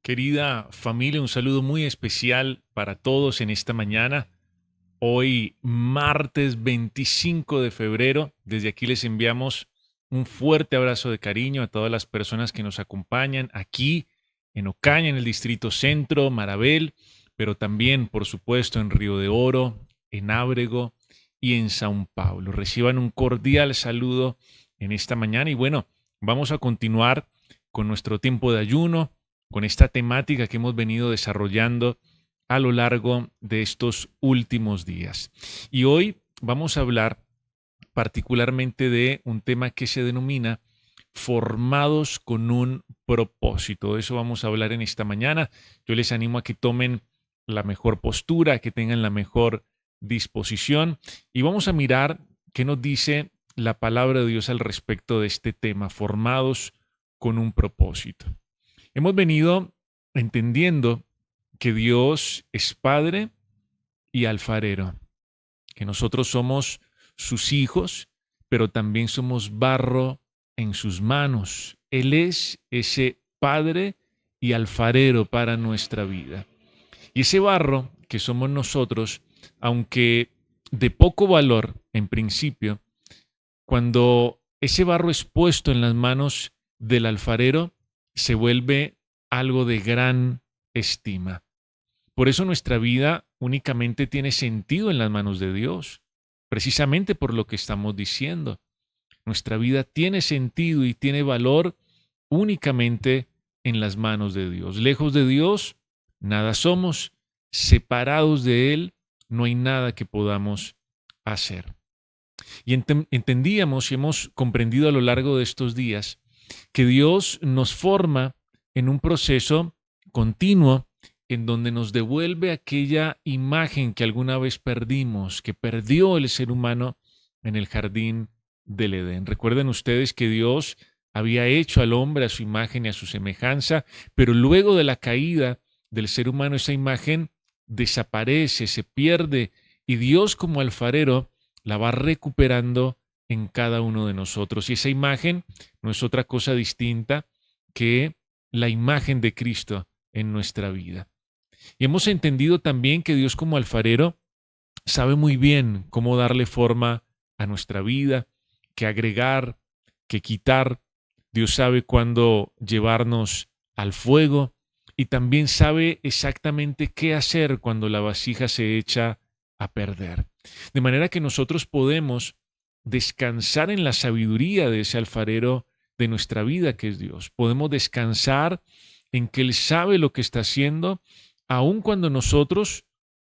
Querida familia, un saludo muy especial para todos en esta mañana. Hoy, martes 25 de febrero, desde aquí les enviamos un fuerte abrazo de cariño a todas las personas que nos acompañan aquí en Ocaña, en el Distrito Centro, Marabel, pero también, por supuesto, en Río de Oro, en Ábrego y en São Paulo. Reciban un cordial saludo en esta mañana y bueno, vamos a continuar con nuestro tiempo de ayuno, con esta temática que hemos venido desarrollando a lo largo de estos últimos días. Y hoy vamos a hablar particularmente de un tema que se denomina formados con un propósito. De eso vamos a hablar en esta mañana. Yo les animo a que tomen la mejor postura, a que tengan la mejor disposición y vamos a mirar qué nos dice la palabra de Dios al respecto de este tema, formados con un propósito. Hemos venido entendiendo que Dios es Padre y alfarero, que nosotros somos sus hijos, pero también somos barro en sus manos. Él es ese Padre y alfarero para nuestra vida. Y ese barro que somos nosotros, aunque de poco valor en principio, cuando ese barro es puesto en las manos del alfarero, se vuelve algo de gran estima. Por eso nuestra vida únicamente tiene sentido en las manos de Dios, precisamente por lo que estamos diciendo. Nuestra vida tiene sentido y tiene valor únicamente en las manos de Dios. Lejos de Dios, nada somos. Separados de Él, no hay nada que podamos hacer. Y entendíamos y hemos comprendido a lo largo de estos días que Dios nos forma en un proceso continuo en donde nos devuelve aquella imagen que alguna vez perdimos, que perdió el ser humano en el jardín del Edén. Recuerden ustedes que Dios había hecho al hombre a su imagen y a su semejanza, pero luego de la caída del ser humano esa imagen desaparece, se pierde y Dios como alfarero la va recuperando en cada uno de nosotros. Y esa imagen no es otra cosa distinta que la imagen de Cristo en nuestra vida. Y hemos entendido también que Dios como alfarero sabe muy bien cómo darle forma a nuestra vida, qué agregar, qué quitar. Dios sabe cuándo llevarnos al fuego y también sabe exactamente qué hacer cuando la vasija se echa a perder. De manera que nosotros podemos descansar en la sabiduría de ese alfarero de nuestra vida que es Dios. Podemos descansar en que Él sabe lo que está haciendo, aun cuando nosotros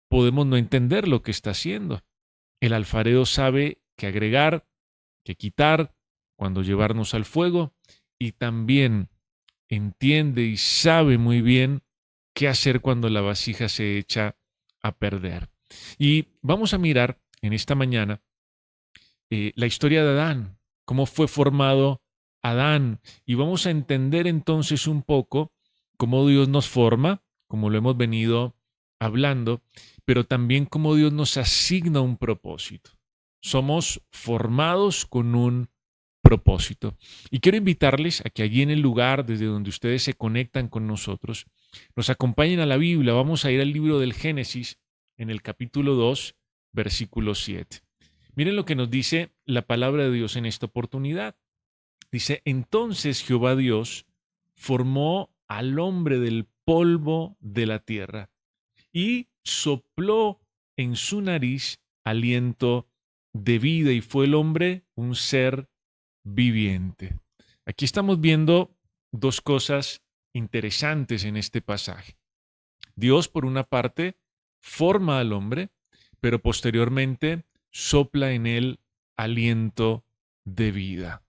podemos no entender lo que está haciendo. El alfarero sabe qué agregar, qué quitar, cuándo llevarnos al fuego y también entiende y sabe muy bien qué hacer cuando la vasija se echa a perder. Y vamos a mirar en esta mañana la historia de Adán, cómo fue formado Adán. Y vamos a entender entonces un poco cómo Dios nos forma, como lo hemos venido hablando, pero también cómo Dios nos asigna un propósito. Somos formados con un propósito. Y quiero invitarles a que allí en el lugar desde donde ustedes se conectan con nosotros, nos acompañen a la Biblia. Vamos a ir al libro del Génesis en el capítulo 2, versículo 7. Miren lo que nos dice la palabra de Dios en esta oportunidad. Dice, entonces Jehová Dios formó al hombre del polvo de la tierra y sopló en su nariz aliento de vida y fue el hombre un ser viviente. Aquí estamos viendo dos cosas interesantes en este pasaje. Dios, por una parte, forma al hombre, pero posteriormente sopla en él aliento de vida.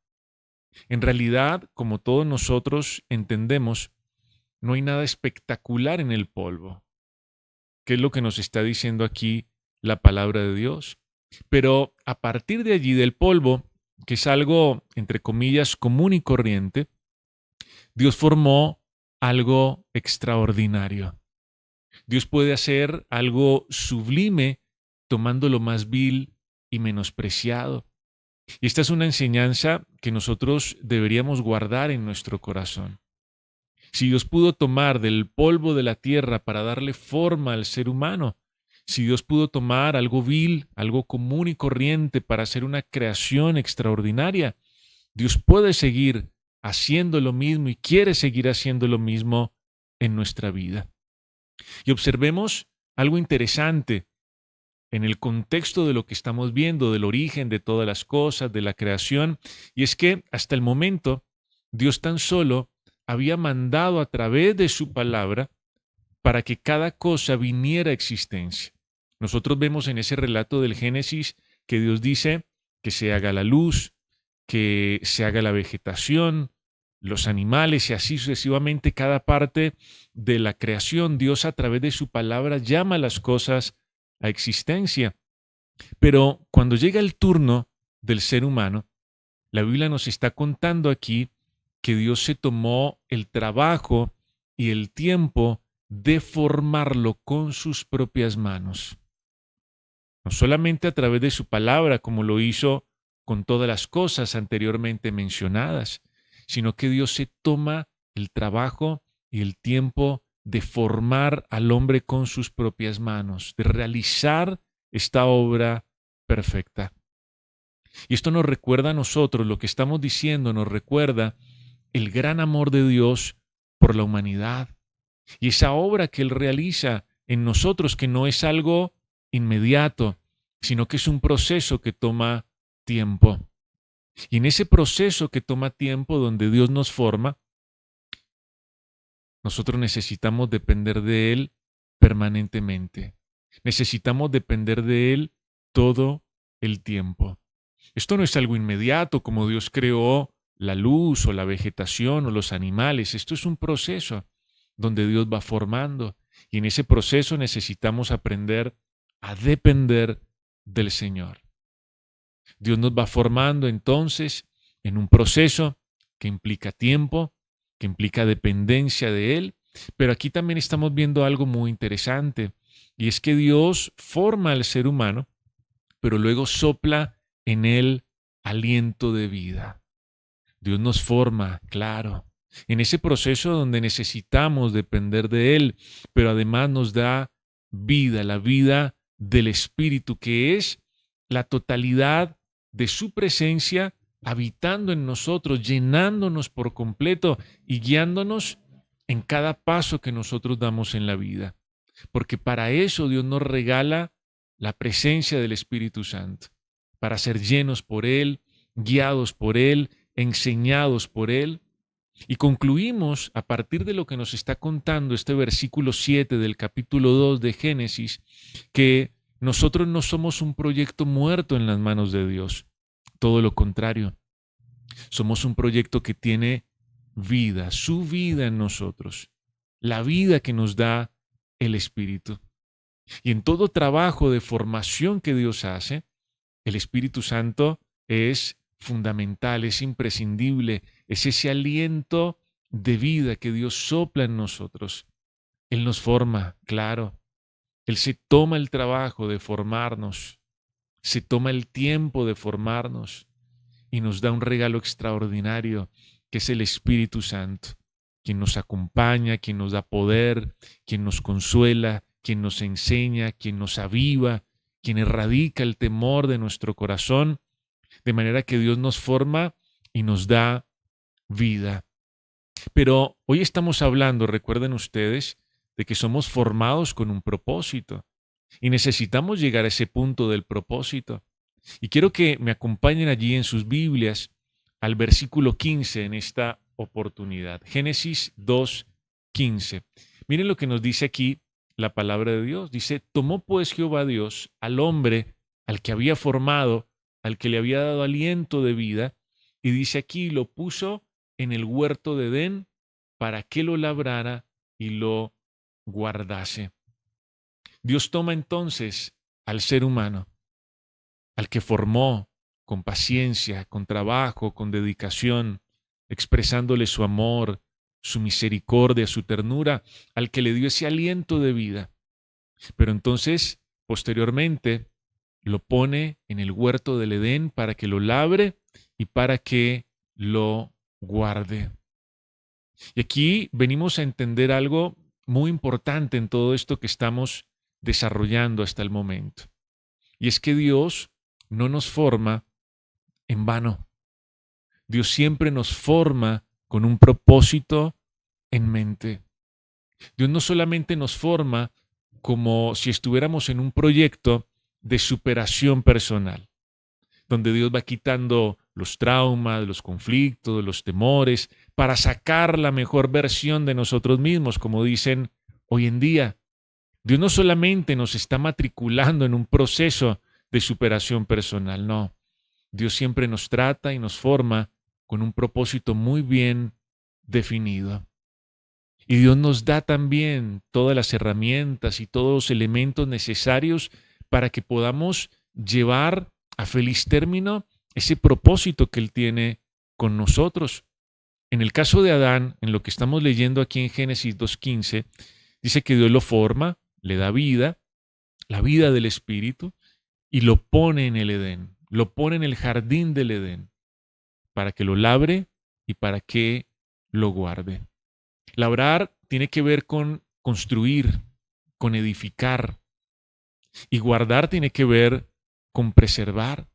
En realidad, como todos nosotros entendemos, no hay nada espectacular en el polvo. ¿Qué es lo que nos está diciendo aquí la palabra de Dios? Pero a partir de allí, del polvo, que es algo, entre comillas, común y corriente, Dios formó algo extraordinario. Dios puede hacer algo sublime tomando lo más vil y menospreciado. Y esta es una enseñanza que nosotros deberíamos guardar en nuestro corazón. Si Dios pudo tomar del polvo de la tierra para darle forma al ser humano, si Dios pudo tomar algo vil, algo común y corriente para hacer una creación extraordinaria, Dios puede seguir haciendo lo mismo y quiere seguir haciendo lo mismo en nuestra vida. Y observemos algo interesante en el contexto de lo que estamos viendo, del origen de todas las cosas, de la creación, y es que hasta el momento Dios tan solo había mandado a través de su palabra para que cada cosa viniera a existencia. Nosotros vemos en ese relato del Génesis que Dios dice que se haga la luz, que se haga la vegetación, los animales y así sucesivamente cada parte de la creación. Dios a través de su palabra llama las cosas a existencia. Pero cuando llega el turno del ser humano, la Biblia nos está contando aquí que Dios se tomó el trabajo y el tiempo de formarlo con sus propias manos. No solamente a través de su palabra, como lo hizo con todas las cosas anteriormente mencionadas, sino que Dios se toma el trabajo y el tiempo de formar al hombre con sus propias manos, de realizar esta obra perfecta. Y esto nos recuerda a nosotros, lo que estamos diciendo nos recuerda el gran amor de Dios por la humanidad y esa obra que Él realiza en nosotros, que no es algo inmediato, sino que es un proceso que toma tiempo. Y en ese proceso que toma tiempo, donde Dios nos forma, nosotros necesitamos depender de Él permanentemente. Necesitamos depender de Él todo el tiempo. Esto no es algo inmediato, como Dios creó la luz o la vegetación o los animales. Esto es un proceso donde Dios va formando. Y en ese proceso necesitamos aprender a depender del Señor. Dios nos va formando entonces en un proceso que implica tiempo, que implica dependencia de Él, pero aquí también estamos viendo algo muy interesante, y es que Dios forma al ser humano, pero luego sopla en él aliento de vida. Dios nos forma, claro, en ese proceso donde necesitamos depender de Él, pero además nos da vida, la vida del Espíritu, que es la totalidad de su presencia habitando en nosotros, llenándonos por completo y guiándonos en cada paso que nosotros damos en la vida. Porque para eso Dios nos regala la presencia del Espíritu Santo, para ser llenos por Él, guiados por Él, enseñados por Él. Y concluimos a partir de lo que nos está contando este versículo 7 del capítulo 2 de Génesis, que nosotros no somos un proyecto muerto en las manos de Dios. Todo lo contrario, somos un proyecto que tiene vida, su vida en nosotros, la vida que nos da el Espíritu. Y en todo trabajo de formación que Dios hace, el Espíritu Santo es fundamental, es imprescindible, es ese aliento de vida que Dios sopla en nosotros. Él nos forma, claro. Él se toma el trabajo de formarnos, se toma el tiempo de formarnos y nos da un regalo extraordinario que es el Espíritu Santo, quien nos acompaña, quien nos da poder, quien nos consuela, quien nos enseña, quien nos aviva, quien erradica el temor de nuestro corazón, de manera que Dios nos forma y nos da vida. Pero hoy estamos hablando, recuerden ustedes, de que somos formados con un propósito y necesitamos llegar a ese punto del propósito. Y quiero que me acompañen allí en sus Biblias al versículo 15 en esta oportunidad. Génesis 2:15. Miren lo que nos dice aquí la palabra de Dios. Dice, tomó pues Jehová Dios al hombre, al que había formado, al que le había dado aliento de vida, y dice aquí, lo puso en el huerto de Edén para que lo labrara y lo guardase. Dios toma entonces al ser humano, al que formó con paciencia, con trabajo, con dedicación, expresándole su amor, su misericordia, su ternura, al que le dio ese aliento de vida. Pero entonces, posteriormente, lo pone en el huerto del Edén para que lo labre y para que lo guarde. Y aquí venimos a entender algo muy importante en todo esto que estamos desarrollando hasta el momento. Y es que Dios no nos forma en vano. Dios siempre nos forma con un propósito en mente. Dios no solamente nos forma como si estuviéramos en un proyecto de superación personal, donde Dios va quitando los traumas, los conflictos, los temores, para sacar la mejor versión de nosotros mismos, como dicen hoy en día. Dios no solamente nos está matriculando en un proceso de superación personal, no. Dios siempre nos trata y nos forma con un propósito muy bien definido. Y Dios nos da también todas las herramientas y todos los elementos necesarios para que podamos llevar a feliz término ese propósito que Él tiene con nosotros. En el caso de Adán, en lo que estamos leyendo aquí en Génesis 2.15, dice que Dios lo forma, le da vida, la vida del Espíritu, y lo pone en el Edén, lo pone en el jardín del Edén, para que lo labre y para que lo guarde. Labrar tiene que ver con construir, con edificar, y guardar tiene que ver con preservar.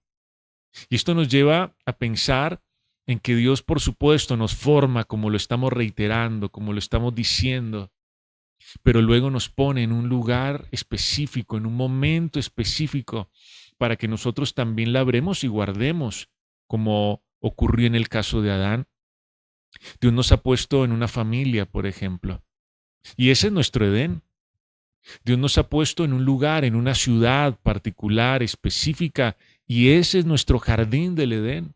Y esto nos lleva a pensar en que Dios, por supuesto, nos forma, como lo estamos reiterando, como lo estamos diciendo, pero luego nos pone en un lugar específico, en un momento específico, para que nosotros también labremos y guardemos, como ocurrió en el caso de Adán. Dios nos ha puesto en una familia, por ejemplo, y ese es nuestro Edén. Dios nos ha puesto en un lugar, en una ciudad particular, específica, y ese es nuestro jardín del Edén.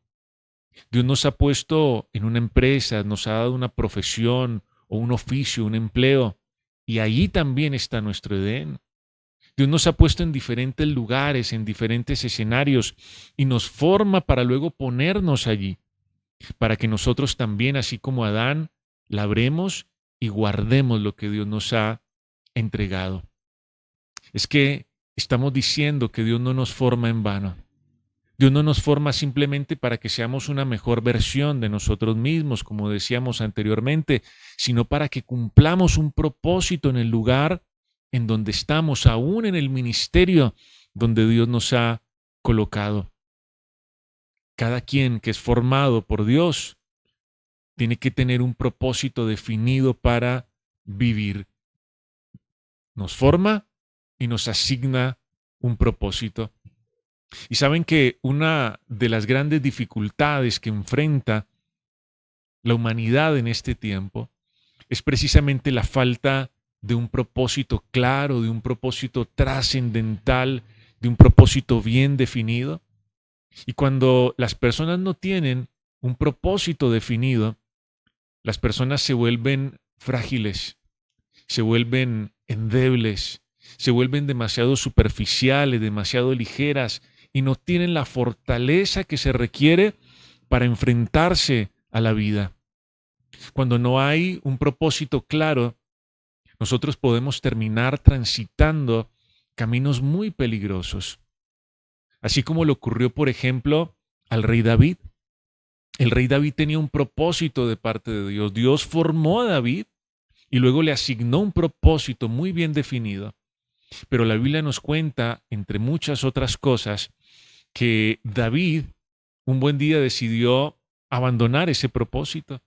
Dios nos ha puesto en una empresa, nos ha dado una profesión o un oficio, un empleo, y ahí también está nuestro Edén. Dios nos ha puesto en diferentes lugares, en diferentes escenarios, y nos forma para luego ponernos allí, para que nosotros también, así como Adán, labremos y guardemos lo que Dios nos ha entregado. Es que estamos diciendo que Dios no nos forma en vano. Dios no nos forma simplemente para que seamos una mejor versión de nosotros mismos, como decíamos anteriormente, sino para que cumplamos un propósito en el lugar en donde estamos, aún en el ministerio donde Dios nos ha colocado. Cada quien que es formado por Dios tiene que tener un propósito definido para vivir. Nos forma y nos asigna un propósito. Y saben que una de las grandes dificultades que enfrenta la humanidad en este tiempo es precisamente la falta de un propósito claro, de un propósito trascendental, de un propósito bien definido. Y cuando las personas no tienen un propósito definido, las personas se vuelven frágiles, se vuelven endebles, se vuelven demasiado superficiales, demasiado ligeras y no tienen la fortaleza que se requiere para enfrentarse a la vida. Cuando no hay un propósito claro, nosotros podemos terminar transitando caminos muy peligrosos. Así como le ocurrió, por ejemplo, al rey David. El rey David tenía un propósito de parte de Dios. Dios formó a David y luego le asignó un propósito muy bien definido. Pero la Biblia nos cuenta, entre muchas otras cosas, que David un buen día decidió abandonar ese propósito.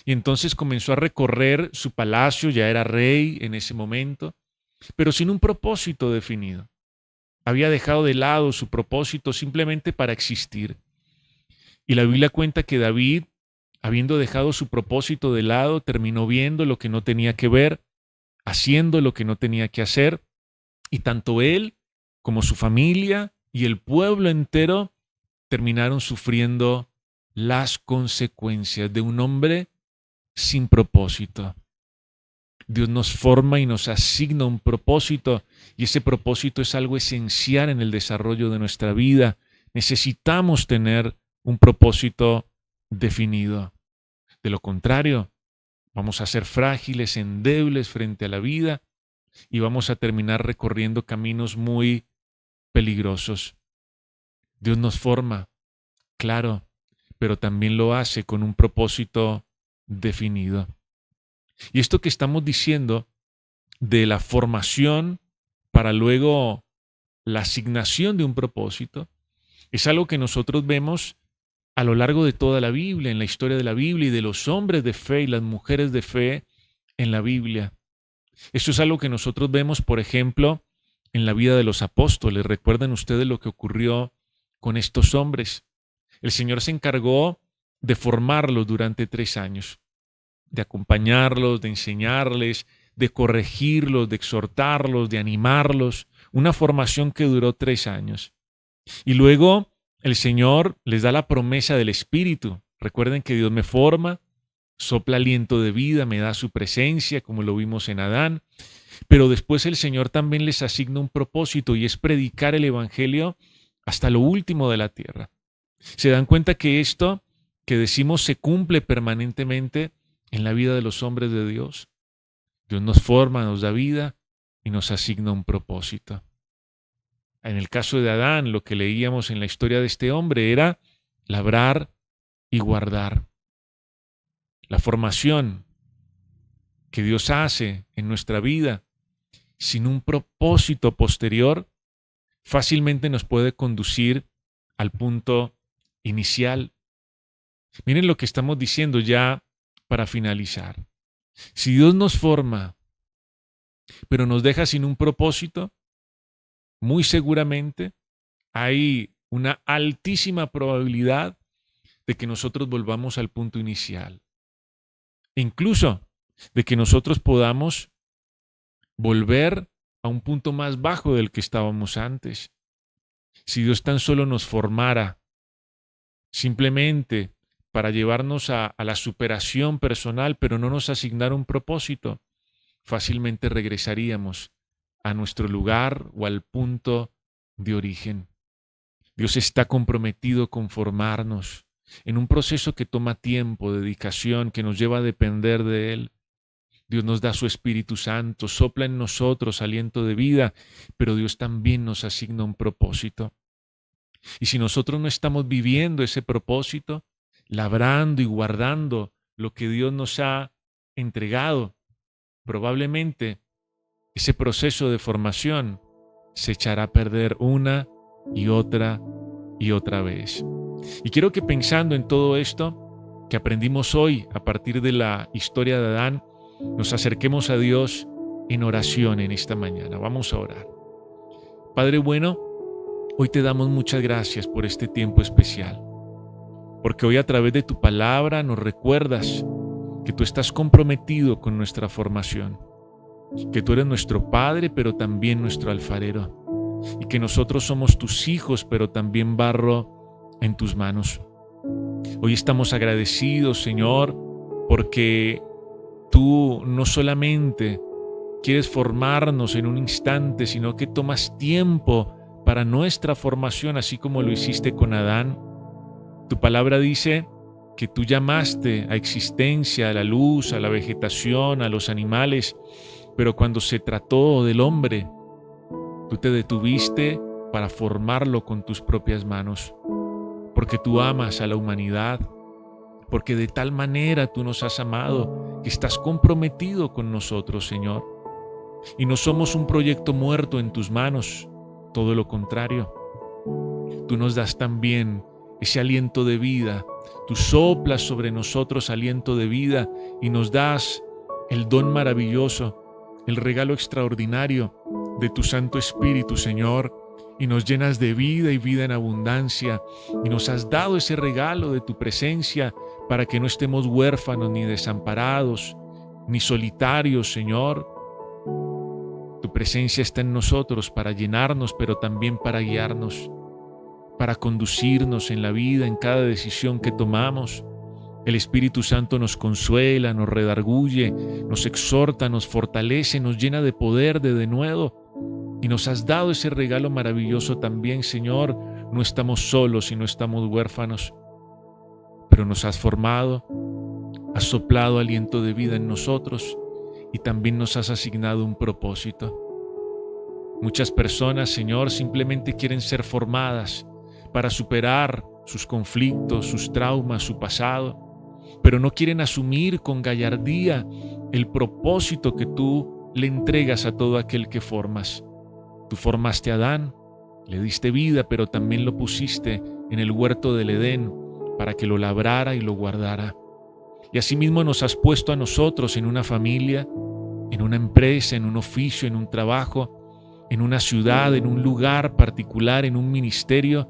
Y entonces comenzó a recorrer su palacio, ya era rey en ese momento, pero sin un propósito definido. Había dejado de lado su propósito simplemente para existir. Y la Biblia cuenta que David, habiendo dejado su propósito de lado, terminó viendo lo que no tenía que ver, haciendo lo que no tenía que hacer, y tanto él como su familia y el pueblo entero terminaron sufriendo las consecuencias de un hombre sin propósito. Dios nos forma y nos asigna un propósito, y ese propósito es algo esencial en el desarrollo de nuestra vida. Necesitamos tener un propósito definido. De lo contrario, vamos a ser frágiles, endebles frente a la vida y vamos a terminar recorriendo caminos muy peligrosos. Dios nos forma, claro, pero también lo hace con un propósito definido. Y esto que estamos diciendo de la formación para luego la asignación de un propósito, es algo que nosotros vemos a lo largo de toda la Biblia, en la historia de la Biblia y de los hombres de fe y las mujeres de fe en la Biblia. Esto es algo que nosotros vemos, por ejemplo, en la vida de los apóstoles. ¿Recuerdan ustedes lo que ocurrió con estos hombres? El Señor se encargó de formarlos durante 3 años, de acompañarlos, de enseñarles, de corregirlos, de exhortarlos, de animarlos. Una formación que duró 3 años. Y luego el Señor les da la promesa del Espíritu. Recuerden que Dios me forma, sopla aliento de vida, me da su presencia, como lo vimos en Adán. Pero después el Señor también les asigna un propósito y es predicar el Evangelio hasta lo último de la tierra. ¿Se dan cuenta que esto que decimos se cumple permanentemente en la vida de los hombres de Dios? Dios nos forma, nos da vida y nos asigna un propósito. En el caso de Adán, lo que leíamos en la historia de este hombre era labrar y guardar. La formación que Dios hace en nuestra vida sin un propósito posterior fácilmente nos puede conducir al punto inicial. Miren lo que estamos diciendo ya para finalizar. Si Dios nos forma, pero nos deja sin un propósito, muy seguramente hay una altísima probabilidad de que nosotros volvamos al punto inicial. E incluso de que nosotros podamos volver a un punto más bajo del que estábamos antes. Si Dios tan solo nos formara simplemente para llevarnos a la superación personal, pero no nos asignara un propósito, fácilmente regresaríamos a nuestro lugar o al punto de origen. Dios está comprometido con formarnos en un proceso que toma tiempo, dedicación, que nos lleva a depender de Él. Dios nos da su Espíritu Santo, sopla en nosotros aliento de vida, pero Dios también nos asigna un propósito. Y si nosotros no estamos viviendo ese propósito, labrando y guardando lo que Dios nos ha entregado, probablemente ese proceso de formación se echará a perder una y otra vez. Y quiero que pensando en todo esto que aprendimos hoy a partir de la historia de Adán, nos acerquemos a Dios en oración en esta mañana. Vamos a orar. Padre bueno, hoy te damos muchas gracias por este tiempo especial, porque hoy a través de tu palabra nos recuerdas que tú estás comprometido con nuestra formación, que tú eres nuestro Padre, pero también nuestro alfarero, y que nosotros somos tus hijos, pero también barro en tus manos. Hoy estamos agradecidos, Señor, porque tú no solamente quieres formarnos en un instante, sino que tomas tiempo para nuestra formación, así como lo hiciste con Adán. Tu palabra dice que tú llamaste a existencia a la luz, a la vegetación, a los animales, pero cuando se trató del hombre, tú te detuviste para formarlo con tus propias manos, porque tú amas a la humanidad, porque de tal manera tú nos has amado, que estás comprometido con nosotros, Señor. Y no somos un proyecto muerto en tus manos, todo lo contrario. Tú nos das también ese aliento de vida, tú soplas sobre nosotros aliento de vida y nos das el don maravilloso, el regalo extraordinario de tu Santo Espíritu, Señor, y nos llenas de vida y vida en abundancia, y nos has dado ese regalo de tu presencia para que no estemos huérfanos ni desamparados, ni solitarios, Señor. Tu presencia está en nosotros para llenarnos, pero también para guiarnos, para conducirnos en la vida, en cada decisión que tomamos. El Espíritu Santo nos consuela, nos redarguye, nos exhorta, nos fortalece, nos llena de poder, de denuedo. Y nos has dado ese regalo maravilloso también, Señor. No estamos solos y no estamos huérfanos, pero nos has formado, has soplado aliento de vida en nosotros y también nos has asignado un propósito. Muchas personas, Señor, simplemente quieren ser formadas para superar sus conflictos, sus traumas, su pasado. pero no quieren asumir con gallardía el propósito que tú le entregas a todo aquel que formas. Tú formaste a Adán, le diste vida, pero también lo pusiste en el huerto del Edén para que lo labrara y lo guardara. Y asimismo nos has puesto a nosotros en una familia, en una empresa, en un oficio, en un trabajo, en una ciudad, en un lugar particular, en un ministerio,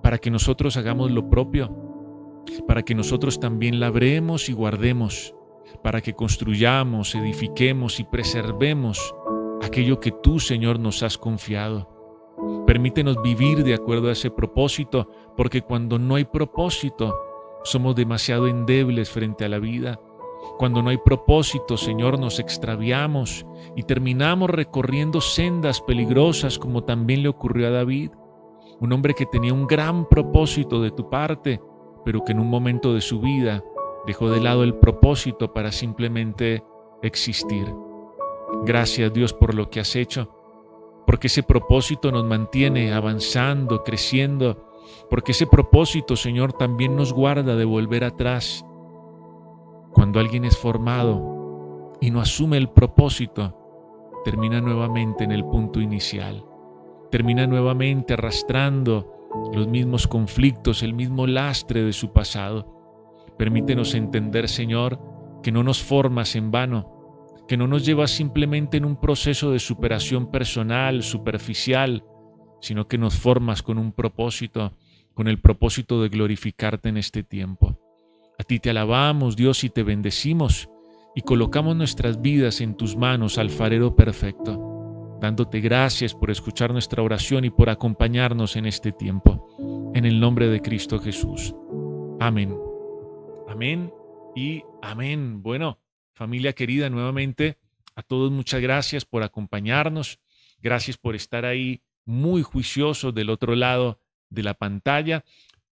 para que nosotros hagamos lo propio, para que nosotros también labremos y guardemos, para que construyamos, edifiquemos y preservemos aquello que tú, Señor, nos has confiado. Permítenos vivir de acuerdo a ese propósito, porque cuando no hay propósito, somos demasiado endebles frente a la vida. Cuando no hay propósito, Señor, nos extraviamos y terminamos recorriendo sendas peligrosas, como también le ocurrió a David, un hombre que tenía un gran propósito de tu parte, pero que en un momento de su vida dejó de lado el propósito para simplemente existir. Gracias, Dios, por lo que has hecho, porque ese propósito nos mantiene avanzando, creciendo, porque ese propósito, Señor, también nos guarda de volver atrás. Cuando alguien es formado y no asume el propósito, termina nuevamente en el punto inicial, termina nuevamente arrastrando los mismos conflictos, el mismo lastre de su pasado. Permítenos entender, Señor, que no nos formas en vano, que no nos llevas simplemente en un proceso de superación personal, superficial, sino que nos formas con un propósito, con el propósito de glorificarte en este tiempo. A ti te alabamos, Dios, y te bendecimos, y colocamos nuestras vidas en tus manos, alfarero perfecto, dándote gracias por escuchar nuestra oración y por acompañarnos en este tiempo. En el nombre de Cristo Jesús. Amén. Amén y amén. Bueno, familia querida, nuevamente a todos muchas gracias por acompañarnos. Gracias por estar ahí muy juiciosos del otro lado de la pantalla.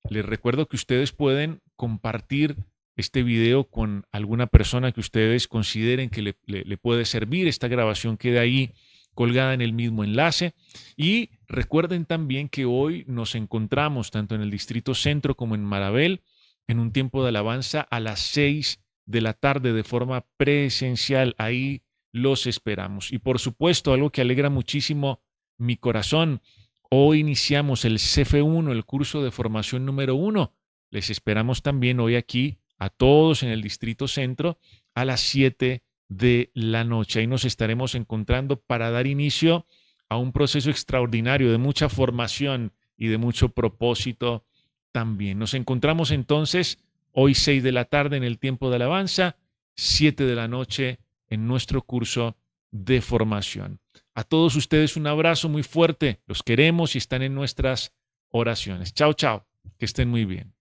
Les recuerdo que ustedes pueden compartir este video con alguna persona que ustedes consideren que le puede servir. Esta grabación queda ahí colgada en el mismo enlace. Y recuerden también que hoy nos encontramos tanto en el Distrito Centro como en Marabel en un tiempo de alabanza a las 6 de la tarde de forma presencial. Ahí los esperamos. Y por supuesto, algo que alegra muchísimo mi corazón, hoy iniciamos el CF1, el curso de formación número 1. Les esperamos también hoy aquí a todos en el Distrito Centro a las 7 de la noche. Ahí nos estaremos encontrando para dar inicio a un proceso extraordinario de mucha formación y de mucho propósito también. Nos encontramos entonces hoy 6 de la tarde en el tiempo de alabanza, 7 de la noche en nuestro curso de formación. A todos ustedes un abrazo muy fuerte. Los queremos y están en nuestras oraciones. Chao, chao. Que estén muy bien.